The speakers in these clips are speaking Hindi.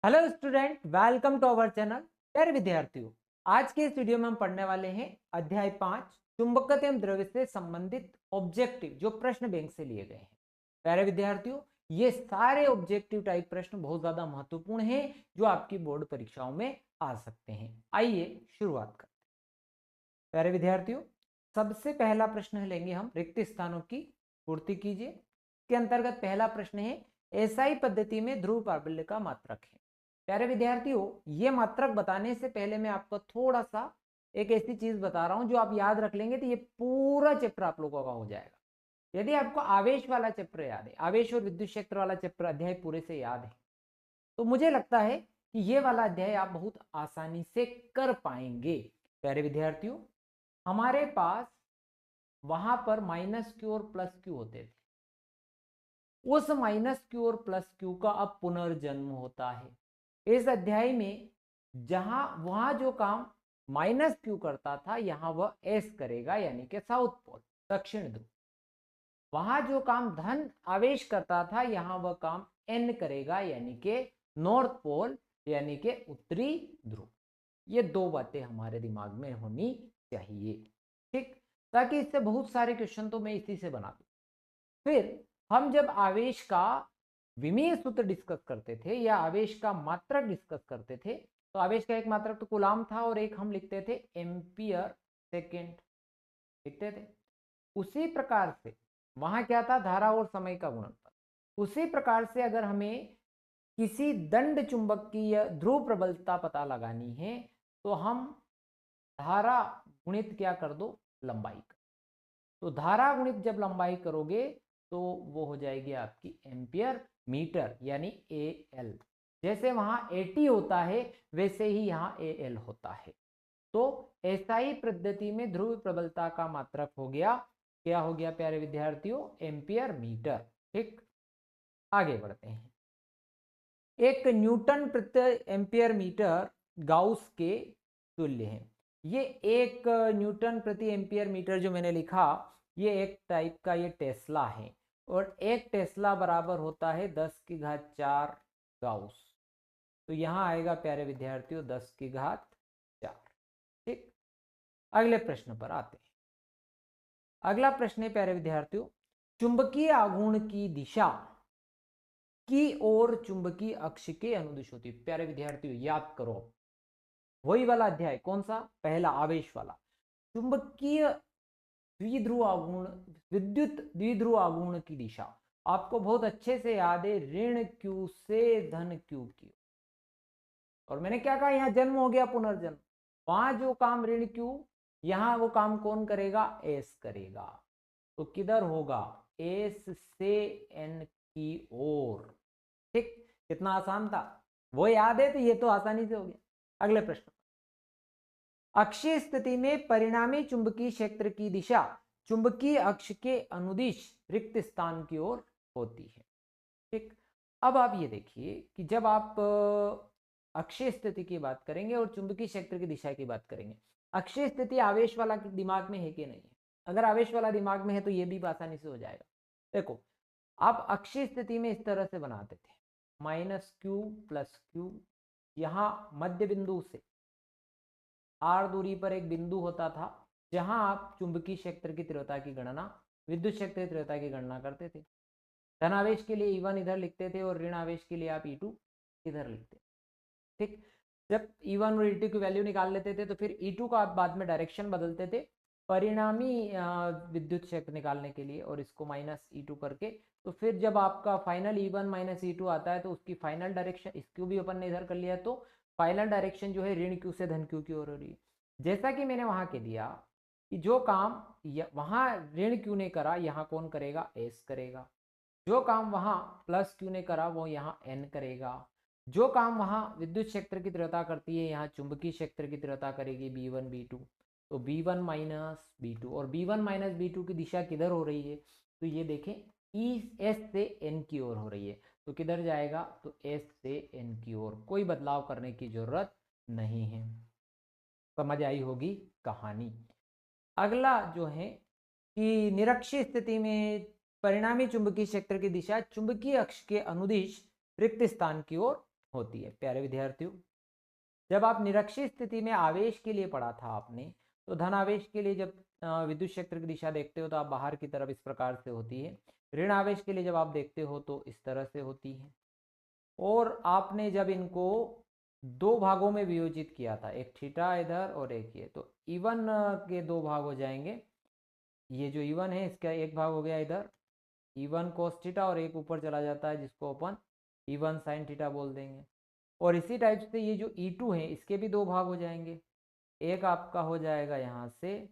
Hello student, welcome to our channel. प्यारे विद्यार्थियों, आज के इस वीडियो में हम पढ़ने वाले हैं अध्याय 5 चुंबकत्व एवं द्रव्य से संबंधित ऑब्जेक्टिव जो प्रश्न बैंक से लिए गए हैं। प्यारे विद्यार्थियों, ये सारे ऑब्जेक्टिव टाइप प्रश्न बहुत ज्यादा महत्वपूर्ण हैं जो आपकी बोर्ड परीक्षाओं में आ सकते हैं। आइए शुरुआत करते हैं। प्यारे विद्यार्थियों, सबसे पहला प्रश्न लेंगे हम रिक्त स्थानों की पूर्ति कीजिए। इसके अंतर्गत पहला प्रश्न है, एसआई पद्धति में ध्रुव प्राबल्य का मात्रक है। प्यारे विद्यार्थियों, ये मात्रक बताने से पहले मैं आपको थोड़ा सा एक ऐसी चीज बता रहा हूं जो आप याद रख लेंगे तो ये पूरा चैप्टर आप लोगों का हो जाएगा। यदि आपको आवेश वाला चैप्टर याद है, आवेश और विद्युत क्षेत्र वाला चैप्टर अध्याय पूरे से याद है, तो मुझे लगता है कि ये वाला अध्याय आप बहुत आसानी से कर पाएंगे। प्यारे विद्यार्थियों, हमारे पास वहां पर माइनस क्यू और प्लस क्यू होते थे। उस माइनस क्यू और प्लस क्यू का अब पुनर्जन्म होता है इस अध्याय में। जहां वहां जो काम माइनस क्यू करता था, यहां वह एस करेगा, यानी कि साउथ पोल, दक्षिण ध्रुव। वहां जो काम धन आवेश करता था, यहां वह काम एन करेगा, यानी कि नॉर्थ पोल, यानी कि उत्तरी ध्रुव। ये दो बातें हमारे दिमाग में होनी चाहिए, ठीक, ताकि इससे बहुत सारे क्वेश्चन तो मैं इसी से बना दूं। फिर हम जब आवेश का विमीय सूत्र डिस्कस करते थे या आवेश का मात्रक डिस्कस करते थे, तो आवेश का एक मात्रक तो कूलाम था और एक हम लिखते थे एम्पियर सेकेंड, लिखते थे। उसी प्रकार से वहां क्या था, धारा और समय का गुणनफल। उसी प्रकार से अगर हमें किसी दंड चुंबकीय ध्रुव प्रबलता पता लगानी है, तो हम धारा गुणित क्या कर दो, लंबाई का। तो धारा गुणित जब लंबाई करोगे तो वो हो जाएगी आपकी एम्पियर मीटर, यानी ए एल। जैसे वहां एटी होता है वैसे ही यहाँ ए एल होता है। तो एसआई पद्धति में ध्रुव प्रबलता का मात्रक हो गया, क्या हो गया प्यारे विद्यार्थियों, एम्पियर मीटर। ठीक, आगे बढ़ते हैं। एक न्यूटन प्रति एम्पियर मीटर गाउस के तुल्य है। ये एक न्यूटन प्रति एम्पियर मीटर जो मैंने लिखा, ये एक टाइप का ये टेस्ला है, और एक टेस्ला बराबर होता है 10⁴ गाउस। तो यहां आएगा प्यारे विद्यार्थियों 10⁴। ठीक, अगले प्रश्न पर आते हैं। अगला प्रश्न है प्यारे विद्यार्थियों, चुंबकीय आघूर्ण की दिशा की ओर चुंबकीय अक्ष के अनुदिश होती है। प्यारे विद्यार्थियों याद करो, वही वाला अध्याय, कौन सा, पहला आवेश वाला। चुंबकीय द्विध्रुव आघूर्ण, विद्युत द्विध्रुव आघूर्ण की दिशा आपको बहुत अच्छे से याद है, ऋण क्यू से धन क्यू की। और मैंने क्या कहा, यहां जन्म हो गया, पुनर्जन्म। वहां जो काम ऋण क्यू, यहां वो काम कौन करेगा, एस करेगा। तो किधर होगा, एस से एन की ओर। ठीक, कितना आसान था, वो याद है तो ये तो आसानी से हो गया। अगले प्रश्न, अक्षीय स्थिति में परिणामी चुंबकीय क्षेत्र की दिशा चुंबकीय अक्ष के अनुदिश रिक्त स्थान की ओर होती है। ठीक, अब आप ये देखिए कि जब आप अक्षीय स्थिति की बात करेंगे और चुंबकीय क्षेत्र की दिशा की बात करेंगे, अक्षीय स्थिति आवेश वाला दिमाग में है कि नहीं है। अगर आवेश वाला दिमाग में है तो ये भी आसानी से हो जाएगा। देखो, आप अक्षीय स्थिति में इस तरह से बनाते थे, माइनस क्यू प्लस क्यू, यहां मध्य बिंदु से आर दूरी पर एक बिंदु होता था जहां आप चुंबकीय क्षेत्र की तीव्रता की गणना, विद्युत क्षेत्र की तीव्रता की गणना करते थे। धनावेश के लिए E1 इधर लिखते थे और ऋण आवेश के लिए आप E2 इधर लिखते। ठीक, जब E1 और E2 की वैल्यू निकाल लेते थे तो फिर E2 का आप बाद में डायरेक्शन बदलते थे परिणामी विद्युत क्षेत्र निकालने के लिए, और इसको माइनस E2 करके। तो फिर जब आपका फाइनल E1 माइनस E2 आता है तो उसकी फाइनल डायरेक्शन, इसको भी अपन ने इधर कर लिया, तो फाइनल डायरेक्शन जो है ऋण क्यू से धन क्यू की ओर हो रही है। जैसा कि मैंने वहां कह दिया कि जो काम वहां ऋण क्यू ने करा, यहाँ कौन करेगा, एस करेगा। जो काम वहां प्लस क्यू ने करा वो यहाँ एन करेगा। जो काम वहां विद्युत क्षेत्र की तीव्रता करती है, यहाँ चुंबकीय क्षेत्र की तीव्रता करेगी B1 B2। तो B1 माइनस B2, और B1 माइनस B2 की दिशा किधर हो रही है, तो ये देखें एस से एन की ओर हो रही है। तो किधर जाएगा, तो एस से एन की ओर, कोई बदलाव करने की जरूरत नहीं है। समझ आई होगी कहानी। अगला जो है कि निरक्षीय स्थिति में परिणामी चुंबकीय क्षेत्र की दिशा चुंबकीय अक्ष के अनुदिश रिक्त स्थान की ओर होती है। प्यारे विद्यार्थियों, जब आप निरक्षीय स्थिति में आवेश के लिए पढ़ा था आपने, तो धन आवेश के लिए जब विद्युत क्षेत्र की दिशा देखते हो तो आप बाहर की तरफ इस प्रकार से होती है। ऋण आवेश के लिए जब आप देखते हो तो इस तरह से होती है। और आपने जब इनको दो भागों में वियोजित किया था, एक थीटा इधर और एक ये, तो E1 के दो भाग हो जाएंगे। ये जो E1 है इसका एक भाग हो गया इधर E1 cos थीटा, और एक ऊपर चला जाता है जिसको अपन E1 sin थीटा बोल देंगे। और इसी टाइप से ये जो E2 है इसके भी दो भाग हो जाएंगे। एक आपका हो जाएगा यहाँ से,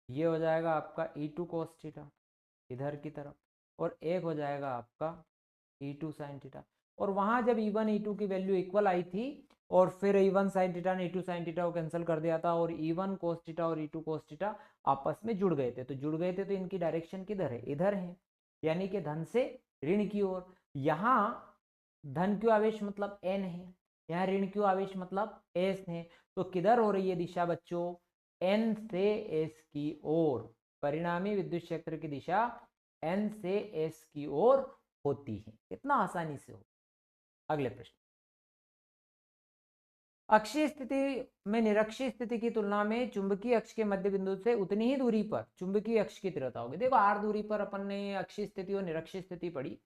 ये हो जाएगा आपका E2 cos थीटा इधर की तरफ, और एक हो जाएगा आपका E2 sin थीटा। और वहां जब E1 E2 की वैल्यू इक्वल आई थी और फिर E1 sin थीटा ने E2 sin थीटा को कैंसिल कर दिया था और E1 cos थीटा और E2 cos थीटा आपस में जुड़ गए थे, तो इनकी डायरेक्शन किधर है, इधर है, यानी कि धन से ऋण की ओर। यहाँ धन क्यू आवेश मतलब N है, यहाँ ऋण क्यू आवेश मतलब S है, तो किधर हो रही है दिशा बच्चों, N से S की ओर। परिणामी विद्युत क्षेत्र की दिशा N से S की ओर होती है। कितना आसानी से हो। अगले प्रश्न, अक्षीय स्थिति में निरक्षीय स्थिति की तुलना में चुंबकीय अक्ष के मध्य बिंदु से उतनी ही दूरी पर चुंबकीय अक्ष की तीव्रता होगी। देखो r दूरी पर अपन ने अक्षीय स्थिति और निरक्षीय स्थिति पढ़ी,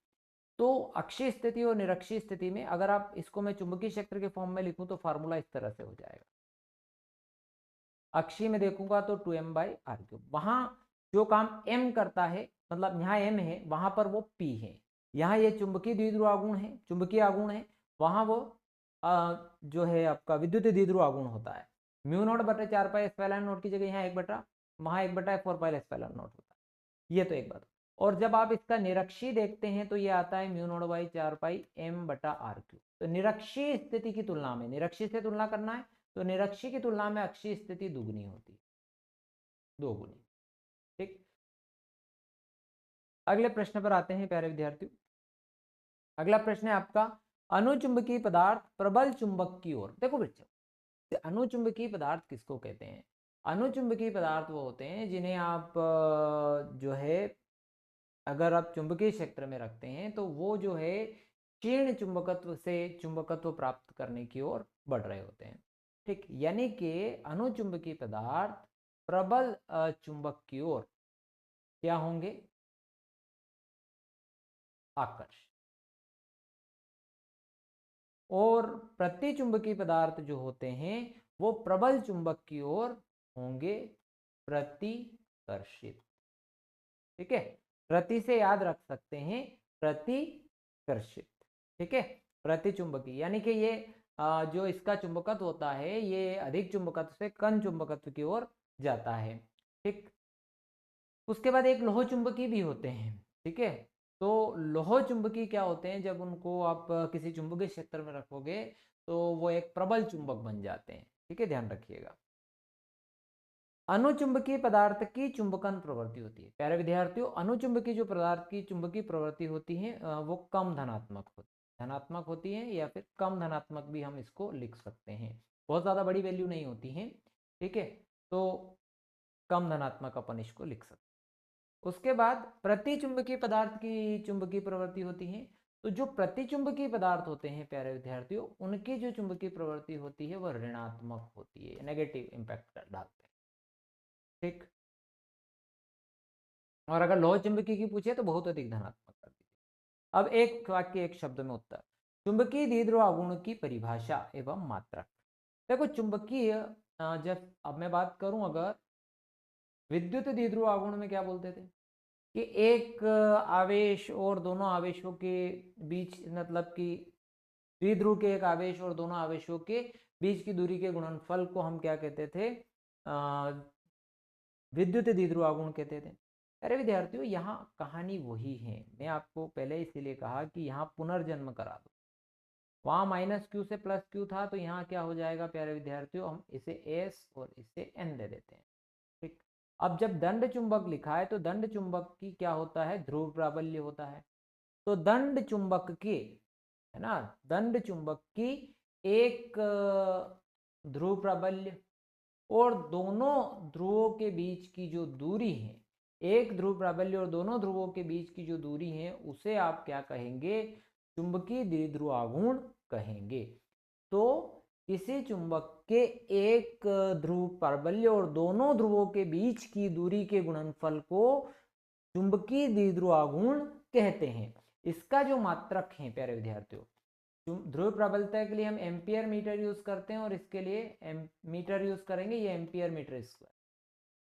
तो अक्षीय स्थिति और निरक्षीय स्थिति में अगर आप इसको मैं चुंबकीय क्षेत्र के फॉर्म में लिखूं तो फार्मूला इस तरह से हो जाएगा। अक्षीय में देखूंगा तो 2m/r3। वहां जो काम m करता है, मतलब यहाँ m है, वहां पर वो p है। यहाँ ये चुंबकीय द्विध्रुव आघूर्ण है, चुंबकीय आघूर्ण है, वहां वो जो है आपका विद्युत द्विध्रुव आघूर्ण होता है। μ0/4πε0 की जगह यहाँ 1/, वहां 1/4πε0 होता है। ये तो एक बात। और जब आप इसका निरक्षीय देखते हैं तो ये आता है μ0/4πm/r3। तो निरक्षीय स्थिति की तुलना में, निरक्षीय से तुलना करना है तो निरक्षीय की तुलना में अक्षीय स्थिति दुगनी होती है, दोगुनी। ठीक, अगले प्रश्न पर आते हैं प्यारे विद्यार्थियों। अगला प्रश्न है आपका, अनुचुंबकीय पदार्थ प्रबल चुंबक की ओर। देखो बच्चों, अनुचुंबकीय पदार्थ किसको कहते हैं? अनुचुंबकीय पदार्थ वो होते हैं जिन्हें आप जो है अगर आप चुंबकीय क्षेत्र में रखते हैं तो वो जो है क्षीण चुंबकत्व से चुंबकत्व प्राप्त करने की ओर बढ़ रहे होते हैं। ठीक, यानी कि अनुचुंबकीय पदार्थ प्रबल चुंबक की ओर क्या होंगे, आकर्षित। और प्रतिचुंबकीय पदार्थ जो होते हैं वो प्रबल चुंबक की ओर होंगे प्रतिकर्षित। ठीक है, प्रति से याद रख सकते हैं प्रतिकर्षित। ठीक है, प्रतिचुंबकीय यानी कि ये जो इसका चुंबकत्व होता है ये अधिक चुंबकत्व से कम चुंबकत्व की ओर जाता है। ठीक, उसके बाद एक लोह चुंबकीय भी होते हैं। ठीक है, तो लोह चुंबकीय क्या होते हैं, जब उनको आप किसी चुंबकीय क्षेत्र में रखोगे तो वो एक प्रबल चुंबक बन जाते हैं। ठीक है, ध्यान रखिएगा। अनुचुंबकीय पदार्थ की चुंबकन प्रवृत्ति होती है। प्यारे विद्यार्थियों, अनुचुंबकीय जो पदार्थ की चुंबकीय प्रवृत्ति होती है वो कम धनात्मक होती है या फिर कम धनात्मक भी हम इसको लिख सकते हैं। बहुत ज़्यादा बड़ी वैल्यू नहीं होती है। ठीक है, तो कम धनात्मक अपन इसको लिख सकते हैं। उसके बाद प्रतिचुंबकीय पदार्थ की चुंबकीय प्रवृत्ति होती है। तो जो प्रतिचुंबकीय पदार्थ होते हैं प्यारे विद्यार्थियों, उनकी जो चुंबकीय प्रवृत्ति होती है वह ऋणात्मक होती है, नेगेटिव इंपैक्ट डालते हैं। ठीक, और अगर लोह चुंबकीय की पूछे तो बहुत अधिक धनात्मक कर दीजिए। अब एक वाक्य एक शब्द में उत्तर। चुंबकीय द्विध्रुव आघूर्ण की परिभाषा एवं मात्रा। देखो चुंबकीय, जब अब मैं बात करूं अगर विद्युत द्विध्रुव आघूर्ण में क्या बोलते थे कि एक आवेश और दोनों आवेशों के बीच, मतलब कि द्विध्रुव के एक आवेश और दोनों आवेशों के बीच की दूरी के गुणनफल को हम क्या कहते थे, विद्युत द्विध्रुव आघूर्ण कहते थे। अरे विद्यार्थियों, यहाँ कहानी वही है, मैं आपको पहले इसीलिए कहा कि यहाँ पुनर्जन्म करा दो। वहाँ -q से +q था, तो यहाँ क्या हो जाएगा प्यारे विद्यार्थियों, हम इसे s और इसे n दे देते हैं। ठीक, अब जब दंड चुंबक लिखा है तो दंड चुंबक की क्या होता है, ध्रुव प्राबल्य होता है। तो दंड चुंबक की, है ना, दंड चुंबक की एक ध्रुव प्राबल्य और दोनों ध्रुवों के बीच की जो दूरी है, एक ध्रुव प्राबल्य और दोनों ध्रुवों के बीच की जो दूरी है उसे आप क्या कहेंगे, चुंबकीय द्विध्रुव आघूर्ण कहेंगे। तो किसी चुंबक के एक ध्रुव प्राबल्य और दोनों ध्रुवों के बीच की दूरी के गुणनफल को चुंबकीय द्विध्रुव आघूर्ण कहते हैं। इसका जो मात्रक है प्यारे विद्यार्थियों, ध्रुव प्रबलता के लिए हम एम्पियर मीटर यूज करते हैं और इसके लिए मीटर यूज करेंगे, ये एम्पियर मीटर स्क्वायर।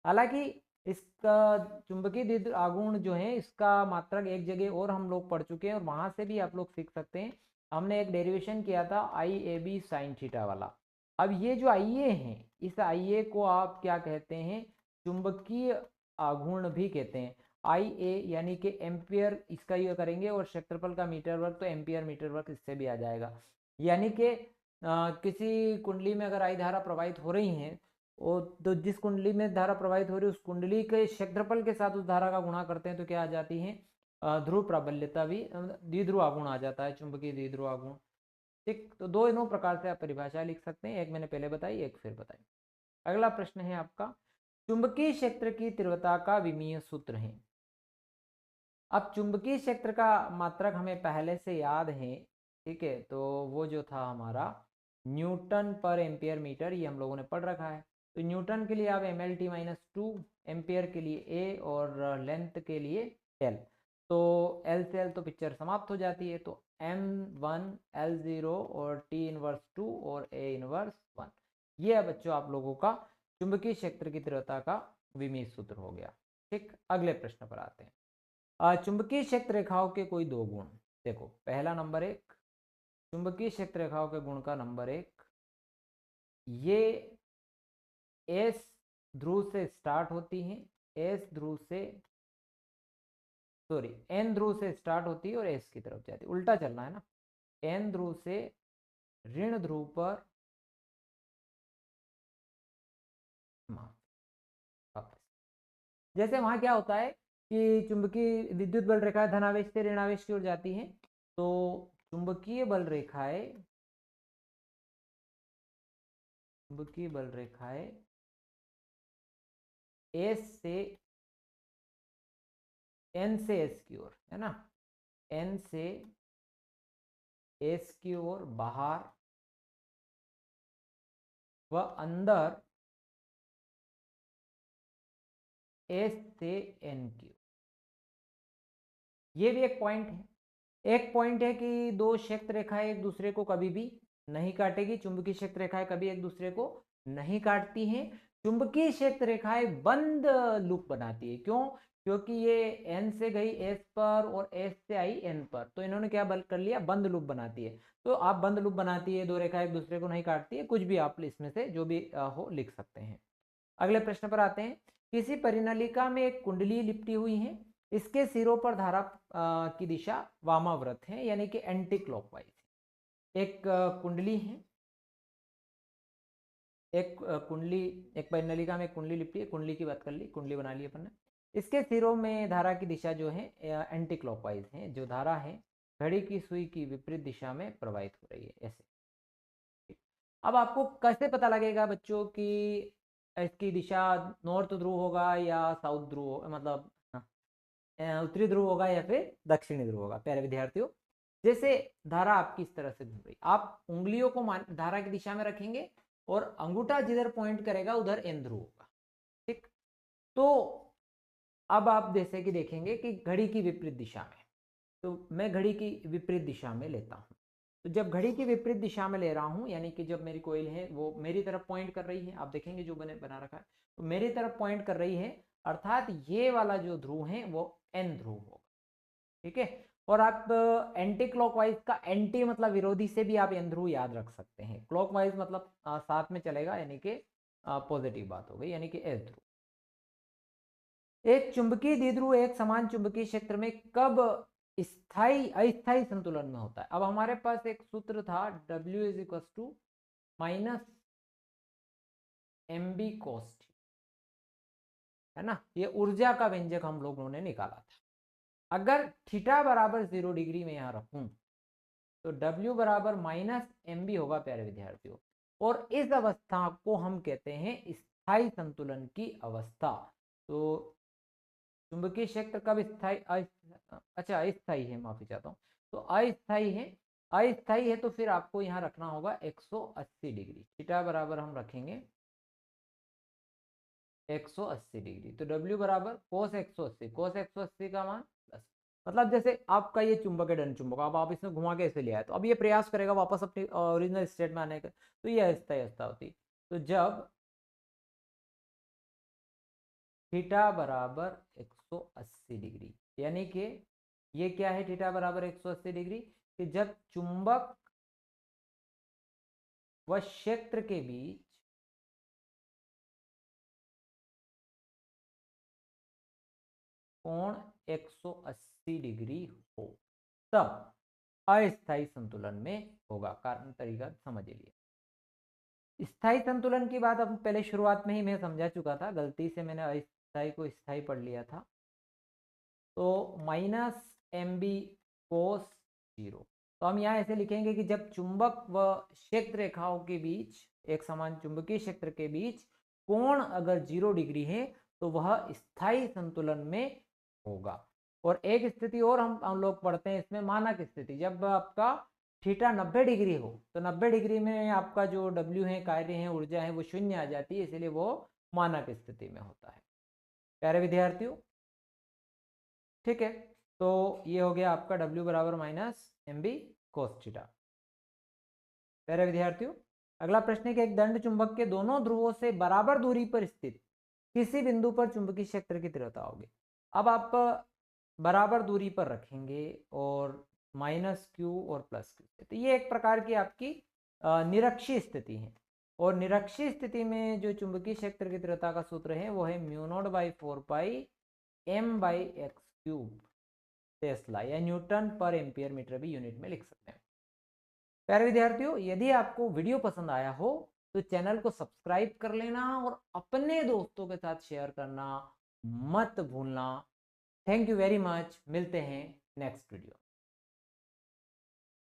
हालांकि इसका चुंबकीय द्विध्रुव आघूर्ण जो है इसका मात्रक एक जगह और हम लोग पढ़ चुके हैं और वहां से भी आप लोग सीख सकते हैं। हमने एक डेरिवेशन किया था IAB साइन थीटा वाला। अब ये जो IA है, इस IA को आप क्या कहते हैं, चुंबकीय आघूर्ण भी कहते हैं। IA यानी कि एम्पियर इसका ये करेंगे और क्षेत्रफल का मीटर वर्ग, तो एम्पियर मीटर वर्ग इससे भी आ जाएगा। यानी कि किसी कुंडली में अगर I धारा प्रवाहित हो रही है और तो जिस कुंडली में धारा प्रवाहित हो रही है उस कुंडली के क्षेत्रफल के साथ उस धारा का गुणा करते हैं तो क्या आ जाती है, ध्रुव प्राबल्यता भी, द्विध्रुव आघूर्ण आ जाता है, चुंबकीय द्विध्रुव आघूर्ण। ठीक, तो दोनों प्रकार से आप परिभाषा लिख सकते हैं, एक मैंने पहले बताई, एक फिर बताई। अगला प्रश्न है आपका, चुंबकीय क्षेत्र की तीव्रता का विमीय सूत्र है। अब चुंबकीय क्षेत्र का मात्रक हमें पहले से याद है, ठीक है, तो वो जो था हमारा न्यूटन पर एम्पियर मीटर, ये हम लोगों ने पढ़ रखा है। तो न्यूटन के लिए आप MLT-2, एम्पियर के लिए A और लेंथ के लिए L। तो L से L तो पिक्चर समाप्त हो जाती है, तो M1 L0 और T इनवर्स 2 और A इनवर्स 1। ये है बच्चों आप लोगों का चुंबकीय क्षेत्र की तीव्रता का विमीय सूत्र हो गया। ठीक, अगले प्रश्न पर आते हैं। चुंबकीय क्षेत्र रेखाओं के कोई दो गुण। देखो, पहला नंबर 1, चुंबकीय क्षेत्र रेखाओं के गुण का नंबर 1, ये S ध्रुव से स्टार्ट होती हैं, S ध्रुव से सॉरी N ध्रुव से स्टार्ट होती है और S की तरफ जाती है, उल्टा चलना है ना, N ध्रुव से ऋण ध्रुव पर वापस। जैसे वहां क्या होता है कि चुंबकीय विद्युत बल रेखाएं धनावेश से ऋणावेश की ओर जाती हैं, तो चुंबकीय बल रेखाएं S से N से S की ओर, है ना, N से S की ओर बाहर व अंदर S से N की ओर। ये भी एक पॉइंट है। एक पॉइंट है कि दो क्षेत्र रेखाएं एक दूसरे को कभी भी नहीं काटेगी, चुंबकीय क्षेत्र रेखाएं कभी एक दूसरे को नहीं काटती हैं। चुंबकीय क्षेत्र रेखाएं बंद लूप बनाती है। क्यों? क्योंकि ये N से गई S पर और S से आई N पर, तो इन्होंने क्या बल कर लिया, बंद लूप बनाती है। तो आप बंद लूप बनाती है, दो रेखाएं एक दूसरे को नहीं काटती है, कुछ भी आप इसमें से जो भी हो लिख सकते हैं। अगले प्रश्न पर आते हैं। किसी परिनलिका में एक कुंडली लिपटी हुई है, इसके सिरों पर धारा की दिशा वामाव्रत है, यानी कि एंटी क्लॉकवाइज। एक कुंडली है, एक परिनलिका में एक कुंडली लिपटी है, कुंडली की बात कर ली, कुंडली बना ली अपन ने। इसके सिरों में धारा की दिशा जो है एंटी क्लॉकवाइज है, जो धारा है घड़ी की सुई की विपरीत दिशा में प्रवाहित हो रही है, ऐसे। अब आपको कैसे पता लगेगा बच्चों कि इसकी दिशा नॉर्थ ध्रुव होगा या साउथ ध्रुव, मतलब उत्तरी ध्रुव होगा या फिर दक्षिणी ध्रुव होगा? प्यारे विद्यार्थियों, जैसे धारा आपकी इस तरह से घूम रही, आप उंगलियों को धारा की दिशा में रखेंगे और अंगूठा जिधर पॉइंट करेगा उधर एन ध्रुव होगा। ठीक, तो अब आप जैसे कि देखेंगे कि घड़ी की विपरीत दिशा में, तो मैं घड़ी की विपरीत दिशा में लेता हूं। तो जब घड़ी की विपरीत दिशा में ले रहा हूं, यानी कि जब मेरी कोइल है वो मेरी तरफ पॉइंट कर रही है, आप देखेंगे जो मैंने बना रखा है, तो मेरी तरफ पॉइंट कर रही है, अर्थात ये वाला जो ध्रुव है वो एन ध्रुव होगा। ठीक है, और आप एंटी क्लॉकवाइज का एंटी मतलब विरोधी से भी आप एन ध्रुव याद रख सकते हैं। क्लॉकवाइज मतलब साथ में चलेगा, यानी कि पॉजिटिव बात हो गई, यानी कि एस ध्रुव। एक चुंबकीय द्विध्रुव एक समान चुंबकीय क्षेत्र में कब स्थायी अस्थायी संतुलन में होता है? अब हमारे पास एक सूत्र था W is equal to minus MB cos, है ना, ये ऊर्जा का व्यंजक हम लोगों ने निकाला था। अगर थीटा बराबर 0 डिग्री में यहां रखूं तो W बराबर माइनस MB होगा प्यारे विद्यार्थियों, और इस अवस्था को हम कहते हैं स्थायी संतुलन की अवस्था। तो चुंबकीय क्षेत्र कब स्थायी, अच्छा अस्थायी है, माफी चाहता हूँ, तो अस्थाई है, अस्थाई है तो फिर आपको यहाँ रखना होगा 180 डिग्री। थीटा बराबर हम रखेंगे 180 डिग्री। तो W बराबर cos 180, cos 180 का मान प्लस, मतलब जैसे आपका ये चुंबक है धन चुंबक, अब आप इसमें घुमा के ऐसे ले आए तो अब ये प्रयास करेगा वापस अपनी ओरिजिनल स्टेट में आने का, तो ये अस्थाई अवस्था होती। तो जब थीटा बराबर 180 डिग्री, यानी कि ये क्या है, थीटा बराबर 180 डिग्री, कि जब चुंबक व क्षेत्र के बीच कोण 180 डिग्री हो तब अस्थायी संतुलन में होगा। कारण तरीका समझ लिए। स्थायी संतुलन की बात अब पहले शुरुआत में ही मैं समझा चुका था, गलती से मैंने अस्थायी को स्थायी पढ़ लिया था। तो माइनस एम बी कोस 0, तो हम यहाँ ऐसे लिखेंगे कि जब चुंबक व क्षेत्र रेखाओं के बीच, एक समान चुंबकीय क्षेत्र के बीच कोण अगर 0 डिग्री है तो वह स्थायी संतुलन में होगा। और एक स्थिति और हम लोग पढ़ते हैं इसमें, मानक स्थिति, जब आपका थीटा 90 डिग्री हो तो 90 डिग्री में आपका जो W है, कार्य है, ऊर्जा है, वो शून्य आ जाती है, इसलिए वो मानक स्थिति में होता है। प्यारे विद्यार्थियों, ठीक है, तो ये हो गया आपका W बराबर minus M B cos theta. प्यारे विद्यार्थियों, अगला प्रश्न है कि एक दंड चुंबक के दोनों ध्रुवों से बराबर दूरी पर स्थित किसी बिंदु पर चुंबकीय क्षेत्र की तीव्रता होगी। अब आप बराबर दूरी पर रखेंगे और माइनस क्यू और प्लस क्यू, तो ये एक प्रकार की आपकी निरक्षीय स्थिति है। और निरक्षीय स्थिति में जो चुंबकीय क्षेत्र की तीव्रता का सूत्र है वो है mu naught by 4 pi M by x cube tesla, या न्यूटन पर एम्पियर मीटर भी यूनिट में लिख सकते हैं। प्यारे विद्यार्थियों, यदि आपको वीडियो पसंद आया हो तो चैनल को सब्सक्राइब कर लेना और अपने दोस्तों के साथ शेयर करना मत भूलना। थैंक यू वेरी मच, मिलते हैं नेक्स्ट वीडियो।